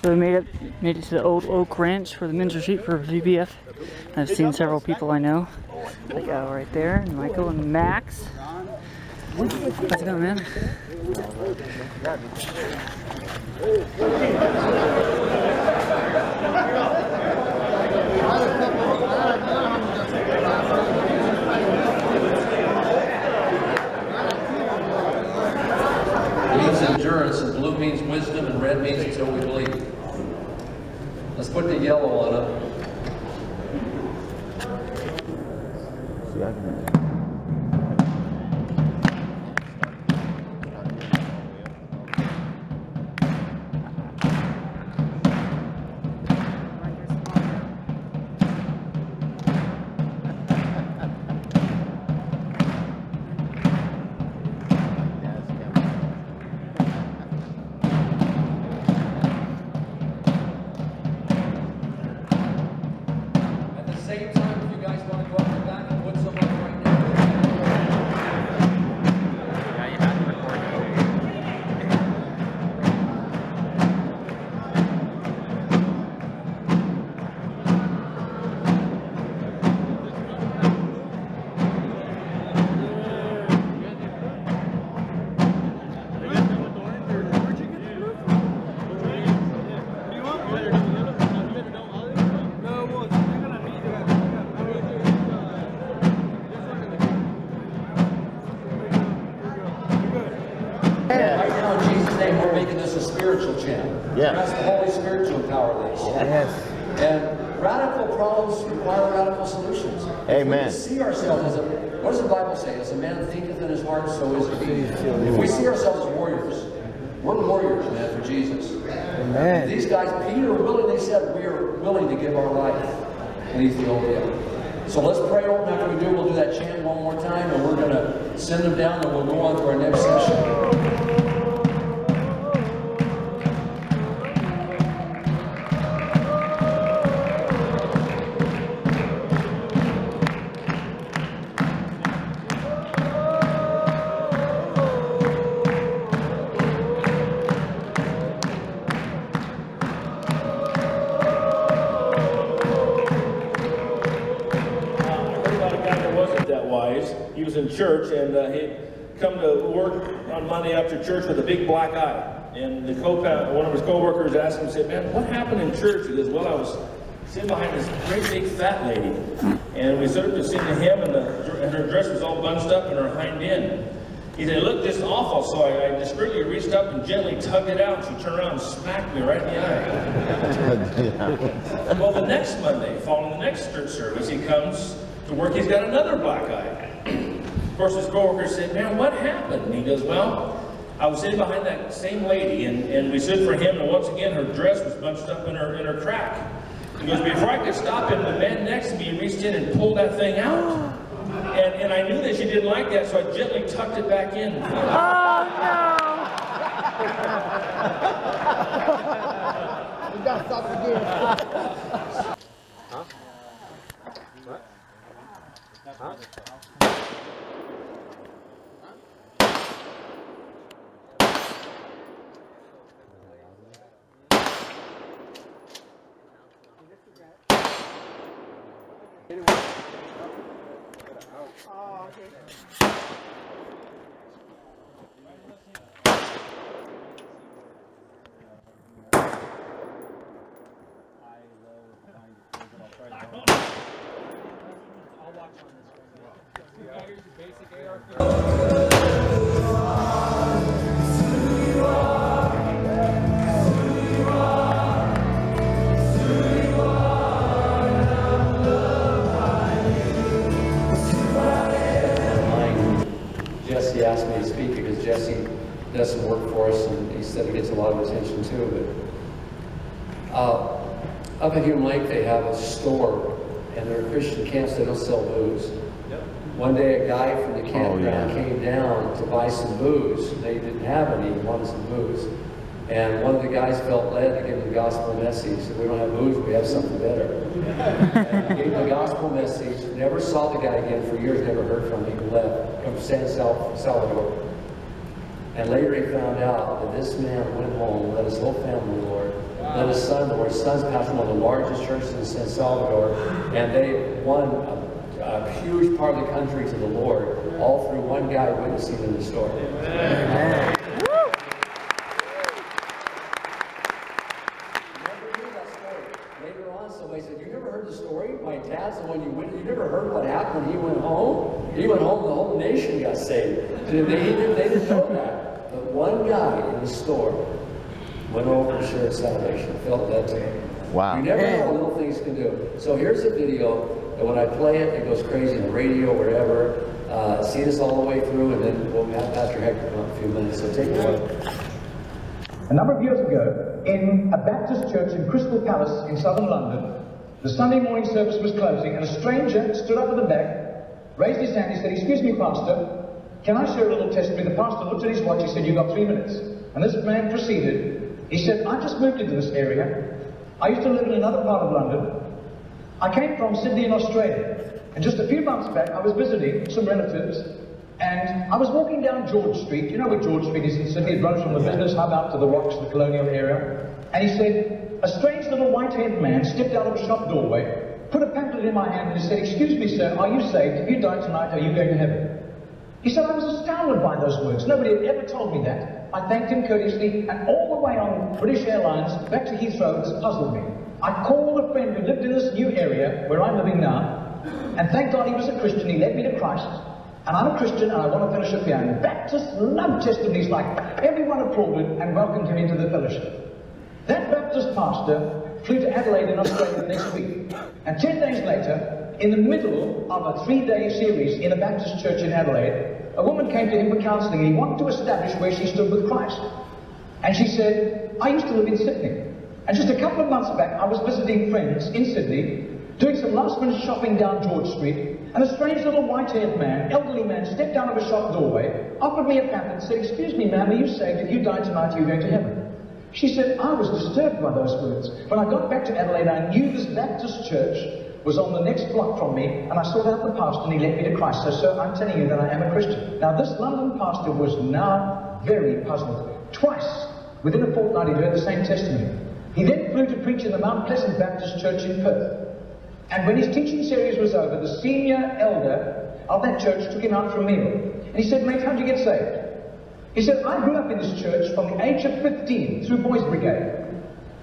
So we made it to the old Oak Ranch for the men's retreat for VBF. I've seen several people I know, like right there, and Michael and Max. How's it going, man? Means endurance, and blue means wisdom, and red means until we believe. Let's put the yellow on it. Same time, if you guys want to go up and back and put some up right now. Yeah, you have to record Right now, in Jesus' name, we're making this a spiritual chant. Yes. Ask the Holy Spirit to empower this. Yes. And radical problems require radical solutions. Amen. If we see ourselves as what does the Bible say? As a man thinketh in his heart, so is he. If we see ourselves as warriors, we're warriors, man, for Jesus. Amen. And these guys, Peter willingly said, we are willing to give our life in Ethiopia. So let's pray open. After we do, we'll do that chant one more time, and we're going to send them down, and we'll go on to our next session. He was in church, and he'd come to work on Monday after church with a big black eye. And the one of his co-workers asked him, said, "Man, what happened in church?" He goes, "Well, I was sitting behind this great big fat lady, and we stood up to sing to him, and her dress was all bunched up and her hind end. He said, it looked just awful, so I discreetly reached up and gently tugged it out. She turned around and smacked me right in the eye." Well, the next Monday, following the next church service, he comes to work. He's got another black eye. Of course, his coworker said, "Man, what happened?" And he goes, "Well, I was sitting behind that same lady, and we stood for him, and once again, her dress was bunched up in her crack." He goes, "Before I could stop him, the man next to me reached in and pulled that thing out. And I knew that she didn't like that, so I gently tucked it back in." Oh no! We gotta stop again. Huh? What? Huh? Oh, okay. I'll watch on this. Here's your basic AR. Jesse asked me to speak because Jesse does some work for us, and he said he gets a lot of attention too. But up at Hume Lake, they have a store, and there are Christian camps. They don't sell booze. One day, a guy from the campground came down to buy some booze. They didn't have any. He wanted some booze, and one of the guys felt led to give him the gospel message. He said, "We don't have booze. We have something better." And he gave him the gospel message. Never saw the guy again for years. Never heard from him. He left from San Salvador. And later he found out that this man went home, led his whole family, Lord. Then his son, or his son's pastor, one of the largest churches in San Salvador, and they won a huge part of the country to the Lord, all through one guy witnessing in the story. Amen. Later on, somebody said, "You never heard the story? My dad's the one you witnessed. You never heard what happened when he went home? He went home, the whole nation got saved." They didn't know that. But one guy in the store went over and shared salvation, felt that too. Wow. You never know what little things can do. So here's a video, and when I play it, it goes crazy on the radio, wherever. See this all the way through, and then we'll have Pastor Hector come up in a few minutes, so take a look. A number of years ago, in a Baptist church in Crystal Palace in southern London, the Sunday morning service was closing, and a stranger stood up at the back, raised his hand, he said, "Excuse me, Pastor, can I share a little testimony?" The pastor looked at his watch, he said, "You've got 3 minutes." And this man proceeded, he said, "I just moved into this area. I used to live in another part of London. I came from Sydney in Australia, and just a few months back I was visiting some relatives, and I was walking down George Street. You know where George Street is in Sydney? It runs from the business hub out to the Rocks, the colonial area. And he said, a strange little white-haired man stepped out of a shop doorway, put a pamphlet in my hand, and he said, "Excuse me, sir, are you saved? If you die tonight, are you going to heaven?" He said, I was astounded by those words. Nobody had ever told me that. I thanked him courteously, and all the way on British Airlines back to Heathrow, this puzzled me. I called a friend who lived in this new area where I'm living now, and thank God he was a Christian. He led me to Christ, and I'm a Christian, and I want to fellowship here. And Baptists love testimonies like that. Everyone applauded and welcomed him into the fellowship. That Baptist pastor flew to Adelaide in Australia the next week, and 10 days later, in the middle of a 3-day series in a Baptist church in Adelaide, a woman came to him for counselling, and he wanted to establish where she stood with Christ. And she said, "I used to live in Sydney, and just a couple of months back I was visiting friends in Sydney, doing some last-minute shopping down George Street, and a strange little white-haired man, elderly man, stepped out of a shop doorway, offered me a pamphlet and said, 'Excuse me, ma'am, are you saved? If you die tonight, are you going to heaven?' She said, I was disturbed by those words. When I got back to Adelaide, I knew this Baptist church was on the next block from me, and I sought out the pastor, and he led me to Christ. So, sir, I'm telling you that I am a Christian." Now, this London pastor was now very puzzled. Twice, within a fortnight, he heard the same testimony. He then flew to preach in the Mount Pleasant Baptist Church in Perth. And when his teaching series was over, the senior elder of that church took him out for a meal. And he said, "Mate, how did you get saved?" He said, "I grew up in this church from the age of 15 through Boys Brigade.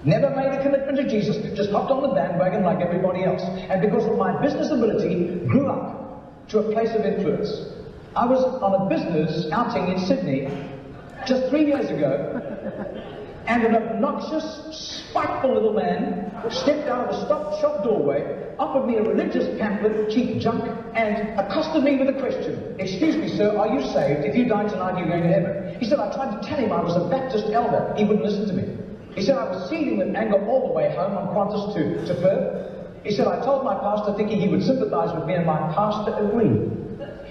Never made a commitment to Jesus, just hopped on the bandwagon like everybody else. And because of my business ability, grew up to a place of influence. I was on a business outing in Sydney just 3 years ago, and an obnoxious, spiteful little man stepped out of a shop doorway, offered me a religious pamphlet, cheap junk, and accosted me with a question. 'Excuse me, sir, are you saved? If you die tonight, you're going to heaven.' He said, I tried to tell him I was a Baptist elder. He wouldn't listen to me. He said, I was seething with anger all the way home on Qantas to Perth. He said, I told my pastor thinking he would sympathize with me, and my pastor agreed.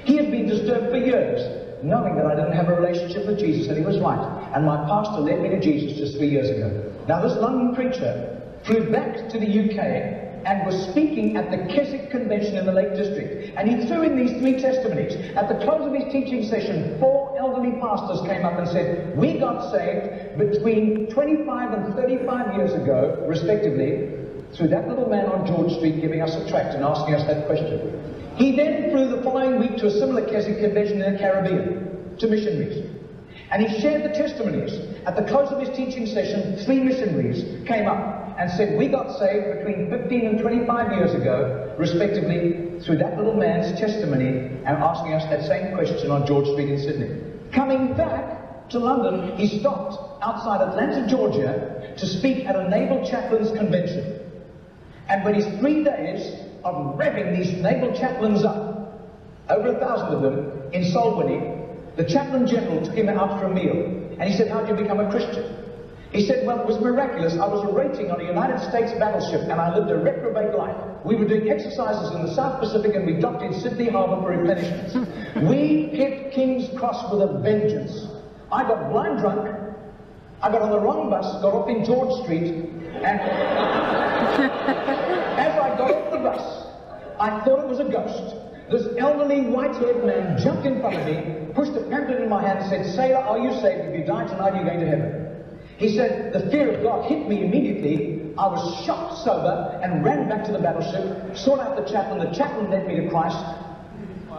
He had been disturbed for years, knowing that I didn't have a relationship with Jesus, and he was right. And my pastor led me to Jesus just 3 years ago." Now, this London preacher flew back to the UK and was speaking at the Keswick Convention in the Lake District. And he threw in these 3 testimonies. At the close of his teaching session, 4 elderly pastors came up and said, "We got saved between 25 and 35 years ago, respectively, through that little man on George Street giving us a tract and asking us that question." He then flew the following week to a similar Keswick Convention in the Caribbean, to missionaries. And he shared the testimonies. At the close of his teaching session, 3 missionaries came up and said, "We got saved between 15 and 25 years ago, respectively, through that little man's testimony," and asking us that same question on George Street in Sydney. Coming back to London, he stopped outside Atlanta, Georgia, to speak at a Naval Chaplains Convention. And when his 3 days of revving these Naval Chaplains up, over 1,000 of them, in soul winning, the Chaplain General took him out for a meal. And he said, "How did you become a Christian?" He said, "Well, it was miraculous. I was a rating on a United States battleship, and I lived a reprobate life. We were doing exercises in the South Pacific, and we docked in Sydney Harbour for replenishments. We hit King's Cross with a vengeance. I got blind drunk. I got on the wrong bus, got off in George Street, and as I got off the bus, I thought it was a ghost. This elderly white-haired man jumped in front of me, pushed a pamphlet in my hand and said, 'Sailor, are you saved? If you die tonight, you're going to heaven.' He said, the fear of God hit me immediately. I was shocked sober and ran back to the battleship, sought out the chaplain. The chaplain led me to Christ.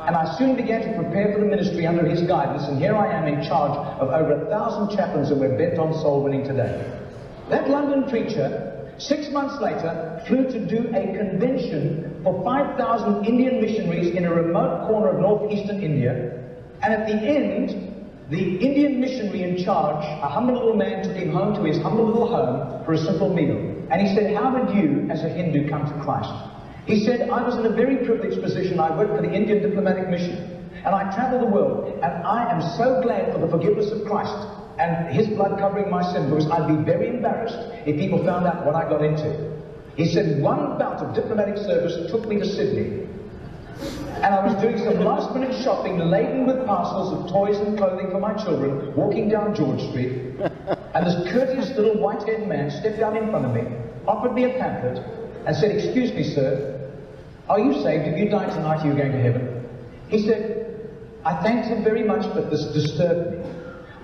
And I soon began to prepare for the ministry under his guidance. And here I am in charge of over 1,000 chaplains, and we're bent on soul winning today. That London preacher, 6 months later, flew to do a convention for 5,000 Indian missionaries in a remote corner of northeastern India. And at the end, the Indian missionary in charge, a humble little man, took him home to his humble little home for a simple meal. And he said, how did you, as a Hindu, come to Christ? He said, I was in a very privileged position. I worked for the Indian diplomatic mission. And I traveled the world. And I am so glad for the forgiveness of Christ and his blood covering my sin, because I'd be very embarrassed if people found out what I got into. He said, one bout of diplomatic service took me to Sydney. And I was doing some last-minute shopping laden with parcels of toys and clothing for my children, walking down George Street. And this courteous little white-haired man stepped out in front of me, offered me a pamphlet, and said, excuse me, sir, are you saved? If you die tonight, are you going to heaven? He said, I thanked him very much, but this disturbed me.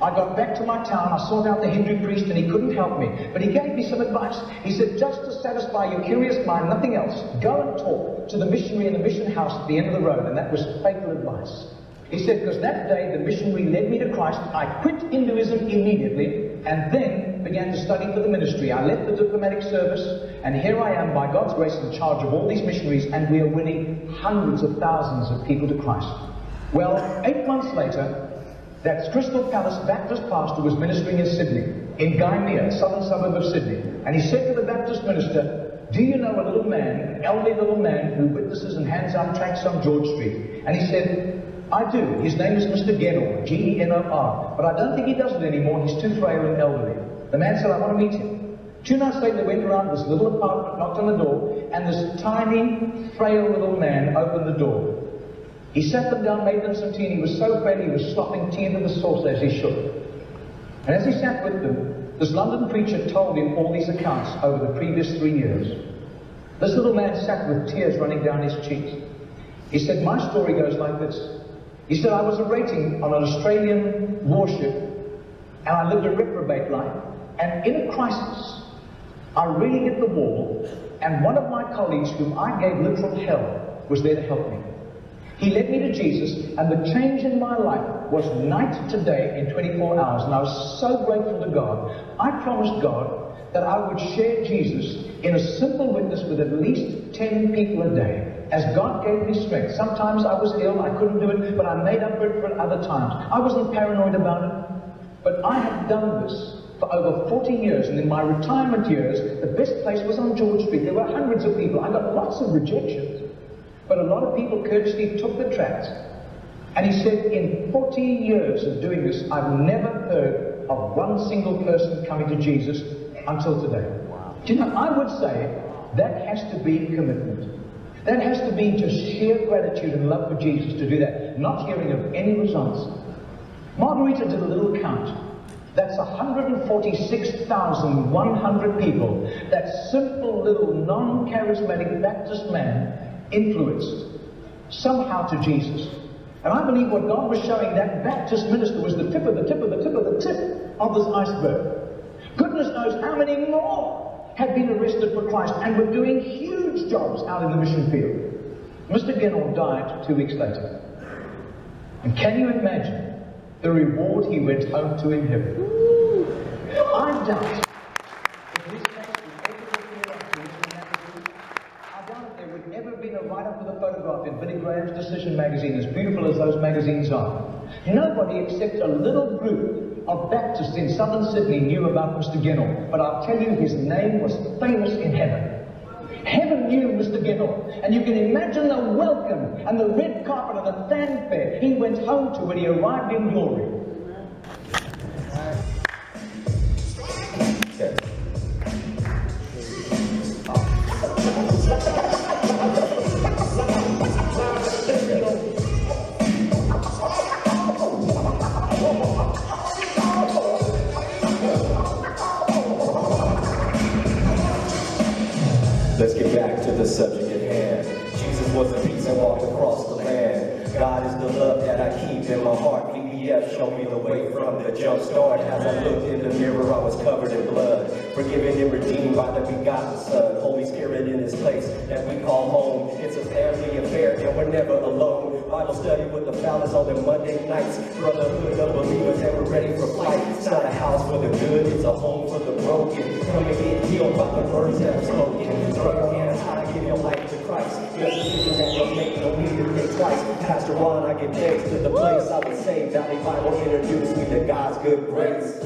I got back to my town, I sought out the Hindu priest, and he couldn't help me. But he gave me some advice. He said, just to satisfy your curious mind, nothing else, go and talk to the missionary in the mission house at the end of the road. And that was fatal advice. He said, because that day the missionary led me to Christ. I quit Hinduism immediately, and then began to study for the ministry. I left the diplomatic service, and here I am, by God's grace, in charge of all these missionaries, and we are winning hundreds of thousands of people to Christ. Well, 8 months later, that Crystal Palace Baptist pastor was ministering in Sydney, in Gymea, a southern suburb of Sydney. And he said to the Baptist minister, do you know a little man, an elderly little man, who witnesses and hands out tracts on George Street? And he said, I do. His name is Mr. Genor, G-E-N-O-R. But I don't think he does it anymore. He's too frail and elderly. The man said, I want to meet him. 2 nights later, they went around this little apartment, knocked on the door, and this tiny, frail little man opened the door. He sat them down, made them some tea, and he was so frail he was slopping tea into the saucer as he shook. And as he sat with them, this London preacher told him all these accounts over the previous 3 years. This little man sat with tears running down his cheeks. He said, my story goes like this. He said, I was a rating on an Australian warship, and I lived a reprobate life, and in a crisis, I really hit the wall, and one of my colleagues, whom I gave literal hell, was there to help me. He led me to Jesus, and the change in my life was night to day in 24 hours, and I was so grateful to God. I promised God that I would share Jesus in a simple witness with at least 10 people a day, as God gave me strength. Sometimes I was ill, I couldn't do it, but I made up for it for other times. I wasn't paranoid about it, but I have done this for over 40 years, and in my retirement years, the best place was on George Street. There were hundreds of people. I got lots of rejections. But a lot of people courteously took the tracts. And he said, in 40 years of doing this, I've never heard of one single person coming to Jesus until today. Wow. Do you know, I would say that has to be commitment. That has to be just sheer gratitude and love for Jesus to do that, not hearing of any results. Margarita did a little count. That's 146,100 people that simple little non-charismatic Baptist man influenced somehow to Jesus. And I believe what God was showing that Baptist minister was the tip of the tip of the tip of the tip of this iceberg. Goodness knows how many more had been arrested for Christ and were doing huge jobs out in the mission field. Mr. Genor died 2 weeks later. And can you imagine the reward he went home to in heaven? I doubt if his face was ever appeared on TV magazine. I doubt if there would ever have been a write-up with a photograph in Billy Graham's Decision magazine, as beautiful as those magazines are. Nobody except a little group of Baptists in southern Sydney knew about Mr. Genor, but I'll tell you, his name was famous in heaven. Heaven knew Mr. Genor, and you can imagine the welcome and the red carpet and the fanfare he went home to when he arrived in glory. Let's get back to the subject at hand. Jesus was the peace that walked across the land. God is the love that I keep in my heart. Lead me VBF showed me the way from the jump start. As I looked in the mirror, I was covered in blood, forgiven and redeemed by the begotten Son. Holy Spirit in this place that we call home. It's a family affair and we're never alone. Bible study with the fellas on the Monday nights. Brotherhood of believers and we're ready for flight. It's not a house for the good, it's a home for the broken. Come and get healed by the words that are spoken. Throw your hands high, give your life to Christ. Your decision that you'll make, no need to think twice. Pastor Ron, I give thanks to the place I was saved. Valley Bible introduced me to God's good grace.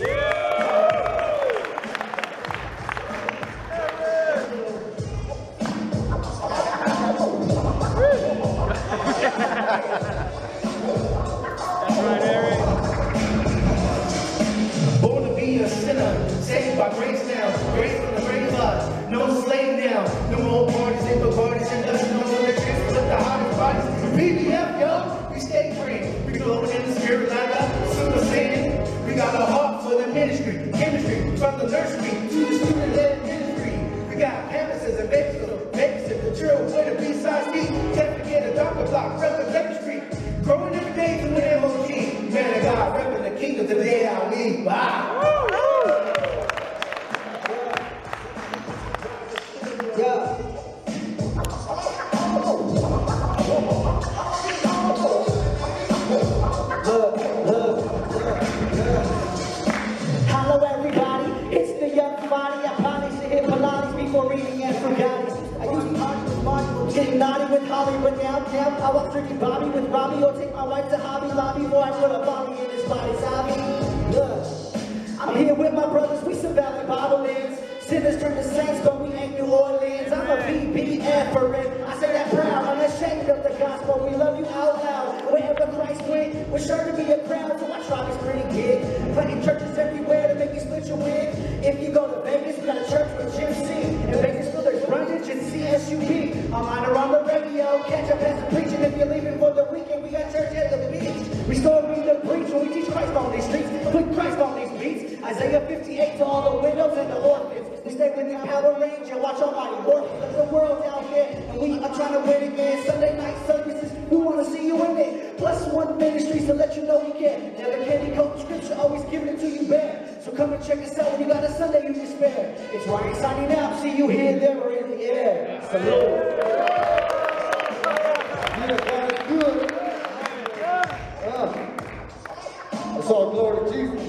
Born to be a sinner, saved by grace now, grace from the grave line. No slave now, no more parties and parties and dust, no more electricity with the hottest bodies. VBF, yo, we stay free. We glow in the spirit like a super saiyan. We got a heart for the ministry, chemistry, from the nursery to the student-led ministry. We got canvases and babysit the children with a B-size beat. Can't forget a doctor block, repping Better Street. Growing every day to an MOG. Man of God, repping the kingdom today I lead. Wow. Hello everybody, it's the young body. I probably should hit Pilates before reading and Frugalis. I used to party with Marty, getting naughty with Holly, but now I walk drinking Bobby with Robbie, or take my wife to Hobby Lobby before I put a Bobby in his body. Zombie, look, I'm here with my brothers, we some Valley Bible lands. Sinners turn to saints, but we ain't New Orleans. I'm a VBF for it. I say that proud, unashamed of the gospel. We love you out loud. Wherever Christ went, we're sure to be a crowd. So my tribe is pretty big. Plenty churches everywhere to make you split your wig. If you go to Vegas, we got a church with Jim C. In Vegasville, there's Brundage and CSUP. I'm on around the radio, catch up pastor preaching. If you're leaving for the weekend, we got church at the beach. We still read the preach when we teach Christ on these streets. Put Christ on these beats. Isaiah 58 to all the widows and the orphans. We stay with the Power Ranger, watch Almighty work. There's the world out there, and we are trying to win again. Sunday night services, we want to see you in it. +1 ministries to let you know we can. Never candy coat scripture, always giving it to you bare. So come and check us out when you got a Sunday you can spare. It's Ryan signing out. See you here, there, or in the air. Salute. Yeah, God is good. That's all glory to Jesus.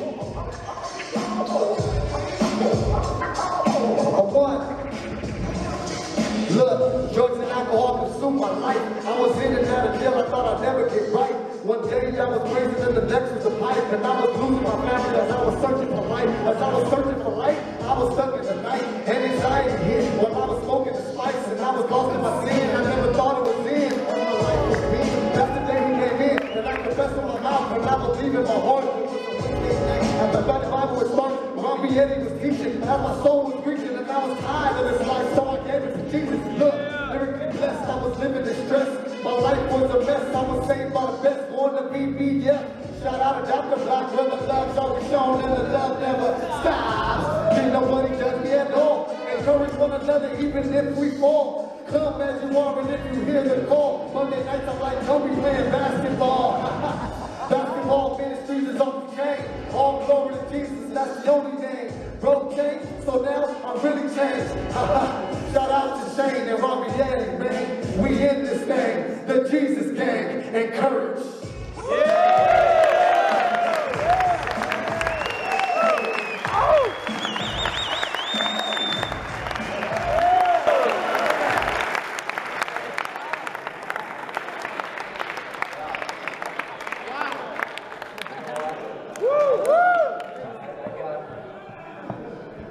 Look, drugs and alcohol consumed my life. I was in and out of jail, I thought I'd never get right. One day I was raising in the next was a pipe, and I was losing my family as I was searching for life. As I was searching for life, I was stuck in the night, and anxiety hit while I was smoking the spice, and I was lost in my sin. I never thought it was in. All my life was me. That's the day he came in, and I confessed with my mouth, and I believe in my heart. It was a Wednesday night. As the Bible was started, Robbie Eddie was teaching, as my soul was preaching, and I was tired of this life, so I gave it to Jesus. Look, lyrically blessed, I was living in stress. My life was a mess, I was saved by the best, born to be VBF. Shout out to Dr. Black, where the love's always shown and the love never stops. Can't nobody judge me at all. Encourage one another even if we fall. Come as you are and if you hear the call. Monday nights I'm like Kobe playing basketball. Basketball ministries is off the chain. All glory to Jesus, that's the only name. Bro changed, so now I'm really changed. Shout out to Shane and Robbie Daddy, man. We in this thing, the Jesus gang, and courage.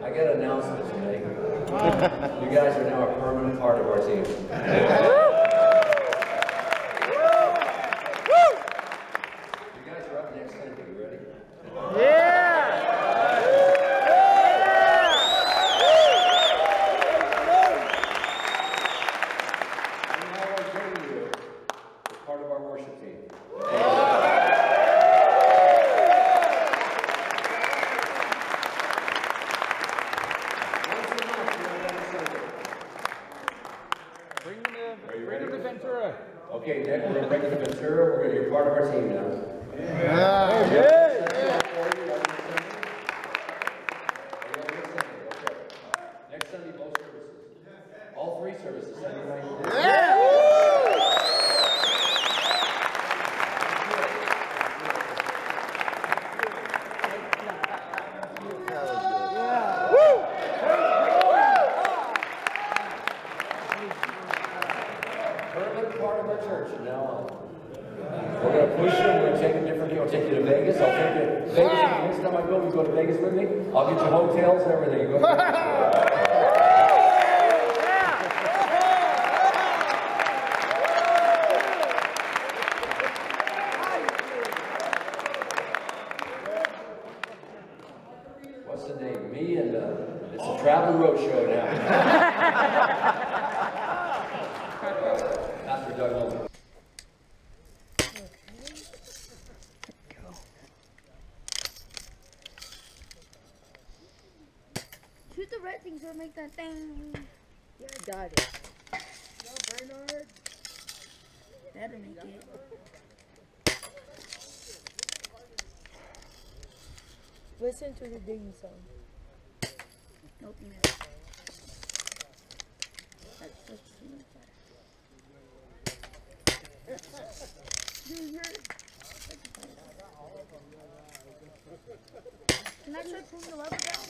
I got an announcement to make. You guys are now a permanent part of our team. You guys are up next Sunday. You ready? Part of our worship team. Bring them in. Okay, next we're going to bring in Ventura. You're part of our team now. Next Sunday, both services. All three services. Sunday night. Part of our church from now on. We're going to push you. We're going to take a different deal. I'll take you to Vegas. I'll take you to Vegas. Next time I go, you go to Vegas with me. I'll get you hotels and everything. You go. What's the name? Me and it's a traveling road show now. Shoot the red things or make that thing. Yeah, I got it. Go, Bernard. Better make it. Listen to the ding song. Nope, man. That's Can I try pulling the lever down?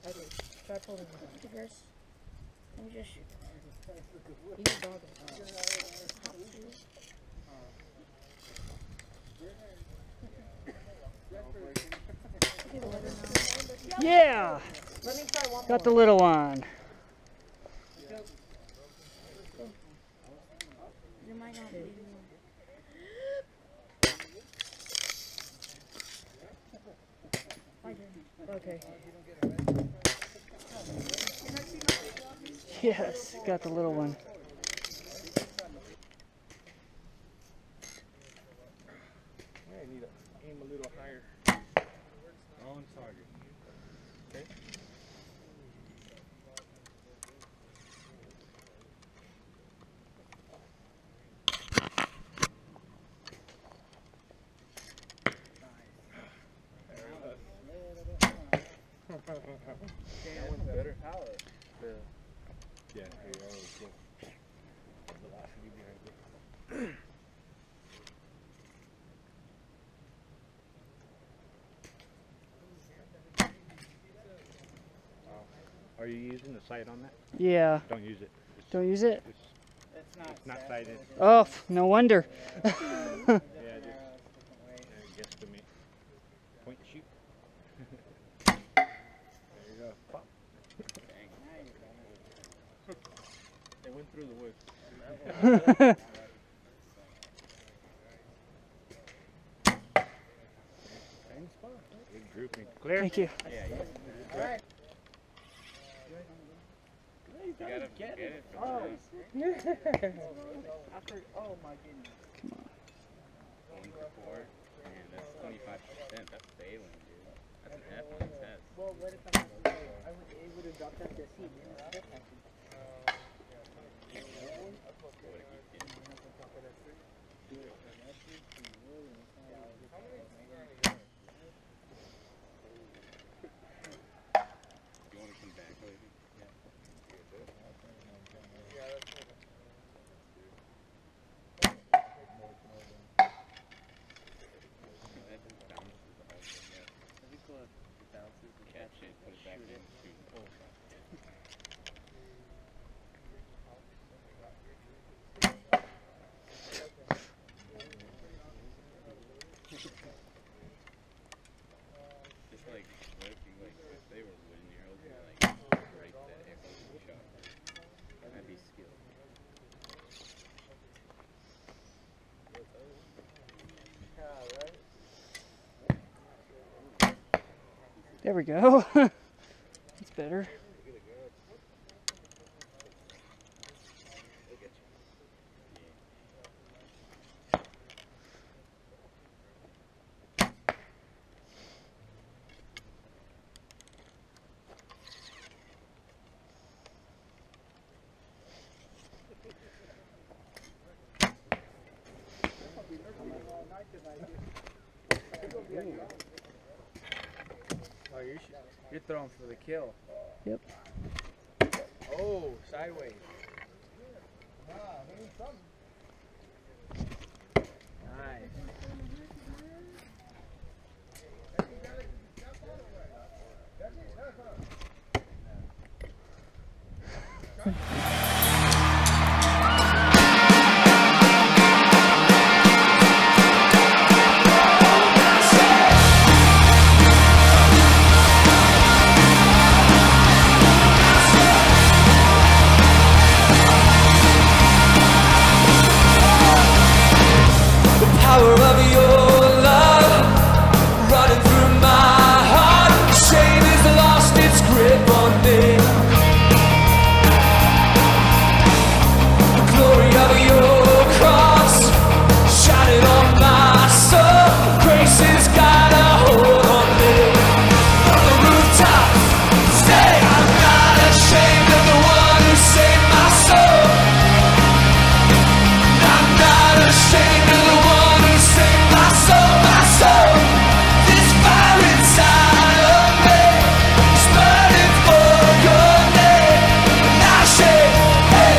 Okay, try pulling it down. Yes. Let me just shoot. He's a dog. Yeah! Let me try one Got the little one. There might not be one. Okay. Yes, got the little one. I need to aim a little higher. On target. Okay. That one's better. Yeah, here you go. Velocity behind it. Are you using the sight on that? Yeah. Don't use it. Don't use it? It's not sighted. Oh, no wonder. Yeah, just guess to me. Point and shoot. There you go. Pop. It went through the woods. Same spot. Good grouping. Clear? Thank you. Yeah, yeah. All right. You gotta get it. Oh. After, oh my goodness. Come on. 1 to 4. Man, that's 25%. That's failing, dude. That's an F on the test. Well, what if I'm not it would have dropped out to a C. You want to come back later? Yeah. Catch it, put it back in, shoot. Just like, what if you like, if they were wooden arrows, you like break that arrow shot. That'd be skill. There we go. That's better. Oh, you're throwing for the kill. Yep. Oh, sideways. Nice. Power of your love running through my heart. Shame has lost its grip on me. The glory of your cross shining on my soul. Grace has got a hold on me. From the rooftop, say I'm not ashamed of the one who saved my soul. I'm not ashamed of the one. My soul, this fire inside of me is burning for your name. I'm not ashamed, hey,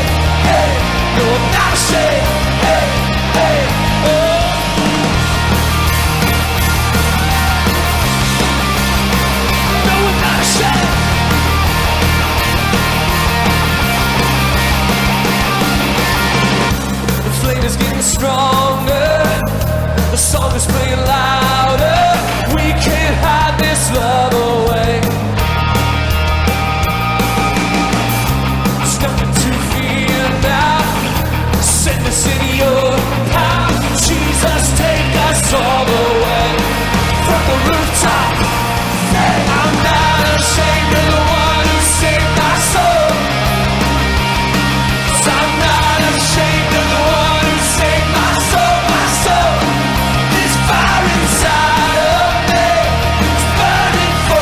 hey, no, I'm not ashamed, hey, hey, oh. No, I'm not ashamed. The flame is getting stronger. The song is playing louder. We can't hide this love away. There's nothing to fear now. Send us in your power. Jesus, take us all the way. From the rooftop, say I'm not ashamed of the one who saved my soul. 'Cause I'm not ashamed of the one who saved my soul, my soul. Fire inside of me, it's burning for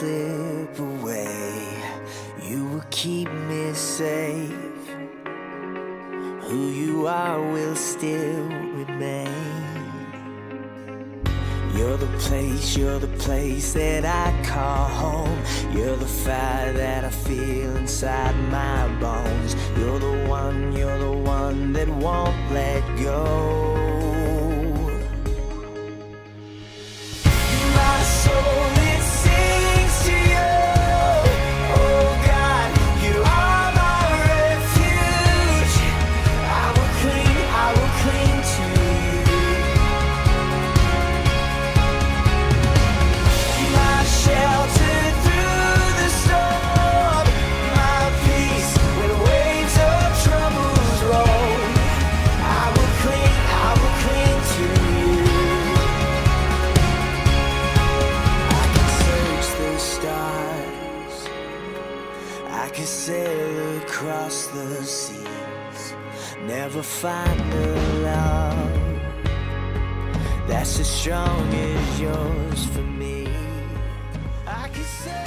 slip away, you will keep me safe. Who you are will still remain. You're the place that I call home. You're the fire that I feel inside my bones. You're the one that won't let go. My soul, it sings to you. Oh God, you are my refuge. I will cling to you. My shelter through the storm, my peace when waves of troubles roll. I will cling to you. I can search the stars, I can sail across the seas, never find a love that's as strong as yours for me. I can say